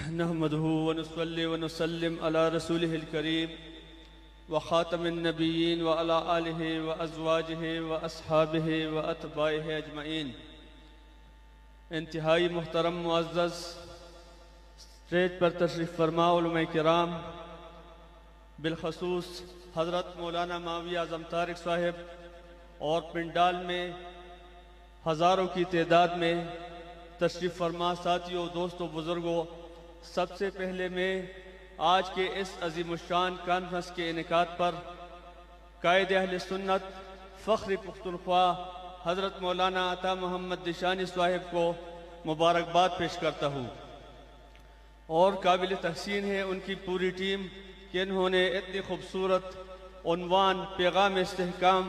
نحمده ونصلي ونسلم على رسوله الكريم وخاتم النبيين وعلى آله وأزواجه وأصحابه وأتباعه أجمعين۔ انتہائی محترم معزز اسٹیج پر تشریف فرما علماء کرام، بالخصوص حضرت مولانا ماوی اعظم طارق صاحب اور پنڈال میں ہزاروں کی تعداد میں تشریف فرما ساتھیوں، دوستوں، بزرگوں، سب سے پہلے میں آج کے اس عظیم الشان کانفرنس کے انعقاد پر قائد اہل سنت فخر پختونخوا حضرت مولانا عطا محمد دشانی صاحب کو مبارکباد پیش کرتا ہوں، اور قابل تحسین ہے ان کی پوری ٹیم کہ انہوں نے اتنی خوبصورت عنوان پیغام اسلام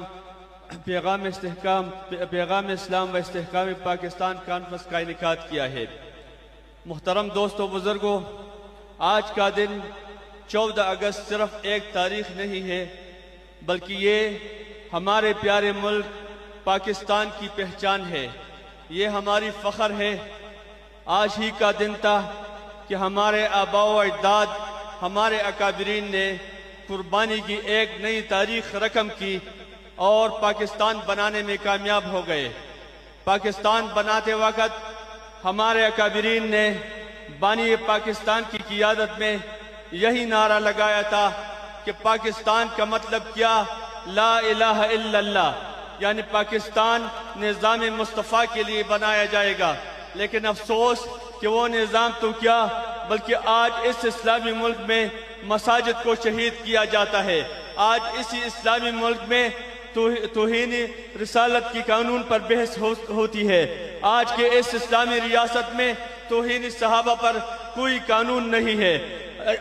و استحکام پاکستان کانفرنس کا انعقاد کیا ہے۔ محترم دوستوں، بزرگوں، آج کا دن 14 اگست صرف ایک تاریخ نہیں ہے، بلکہ یہ ہمارے پیارے ملک پاکستان کی پہچان ہے، یہ ہماری فخر ہے۔ آج ہی کا دن تھا کہ ہمارے آباء و اجداد، ہمارے اکابرین نے قربانی کی ایک نئی تاریخ رقم کی اور پاکستان بنانے میں کامیاب ہو گئے۔ پاکستان بناتے وقت ہمارے اکابرین نے بانی پاکستان کی قیادت میں یہی نعرہ لگایا تھا کہ پاکستان کا مطلب کیا؟ لا الہ الا اللہ، یعنی پاکستان نظام مصطفیٰ کے لیے بنایا جائے گا۔ لیکن افسوس کہ وہ نظام تو کیا، بلکہ آج اس اسلامی ملک میں مساجد کو شہید کیا جاتا ہے۔ آج اسی اسلامی ملک میں توہین رسالت کی قانون پر بحث ہوتی ہے۔ آج کے اس اسلامی ریاست میں توہین صحابہ پر کوئی قانون نہیں ہے۔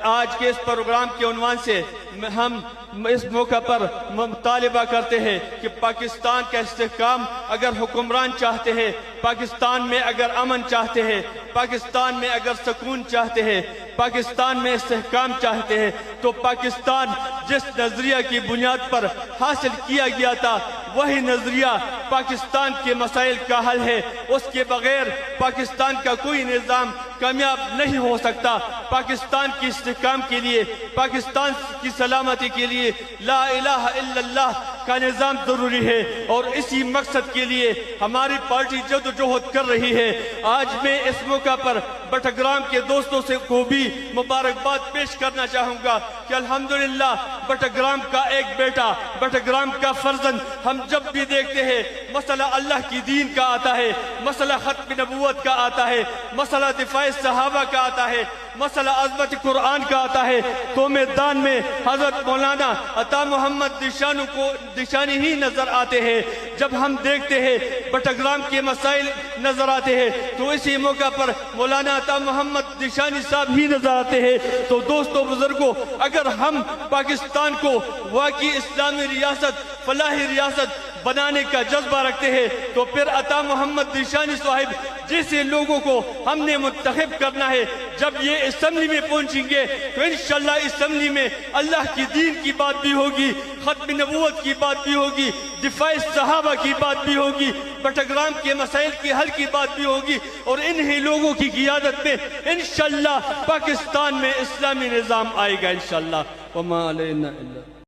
آج کے اس پروگرام کے عنوان سے ہم اس موقع پر مطالبہ کرتے ہیں کہ پاکستان کا استحکام اگر حکمران چاہتے ہیں، پاکستان میں اگر امن چاہتے ہیں، پاکستان میں اگر سکون چاہتے ہیں، پاکستان میں استحکام چاہتے ہیں، تو پاکستان جس نظریہ کی بنیاد پر حاصل کیا گیا تھا وہی نظریہ پاکستان کے مسائل کا حل ہے۔ اس کے بغیر پاکستان کا کوئی نظام کامیاب نہیں ہو سکتا۔ پاکستان کی استحکام کے لیے، پاکستان کی سلامتی کے لیے لا الہ الا اللہ کا نظام ضروری ہے، اور اسی مقصد کے لیے ہماری پارٹی جدوجہد کر رہی ہے۔ آج میں اس موقع پر بٹگرام کے دوستوں سے کو بھی مبارکباد پیش کرنا چاہوں گا کہ الحمدللہ بٹگرام کا ایک بیٹا، بٹگرام کا فرزند ہم جب بھی دیکھتے ہیں مسئلہ اللہ کی دین کا آتا ہے، مسئلہ ختم نبوت کا آتا ہے، مسئلہ دفاع صحابہ کا آتا ہے، مسئلہ عظمت قرآن کا آتا ہے، تو میدان میں حضرت مولانا عطا محمد دشانی ہی نظر آتے ہیں۔ جب ہم دیکھتے ہیں بٹگرام کے مسائل نظر آتے ہیں تو اسی موقع پر مولانا عطا محمد دشانی صاحب ہی نظر آتے ہیں۔ تو دوستوں، بزرگوں، اگر ہم پاکستان کو واقعی اسلامی ریاست، فلاحی ریاست بنانے کا جذبہ رکھتے ہیں تو پھر عطا محمد دشانی صاحب جیسے لوگوں کو ہم نے منتخب کرنا ہے۔ جب یہ اسمبلی میں پہنچیں گے تو انشاءاللہ اسمبلی میں اللہ کی دین کی بات بھی ہوگی، ختم نبوت کی بات بھی ہوگی، دفاع صحابہ کی بات بھی ہوگی، بٹگرام کے مسائل کے حل کی بات بھی ہوگی، اور انہی لوگوں کی قیادت میں انشاءاللہ پاکستان میں اسلامی نظام آئے گا انشاءاللہ۔ وما علینا الا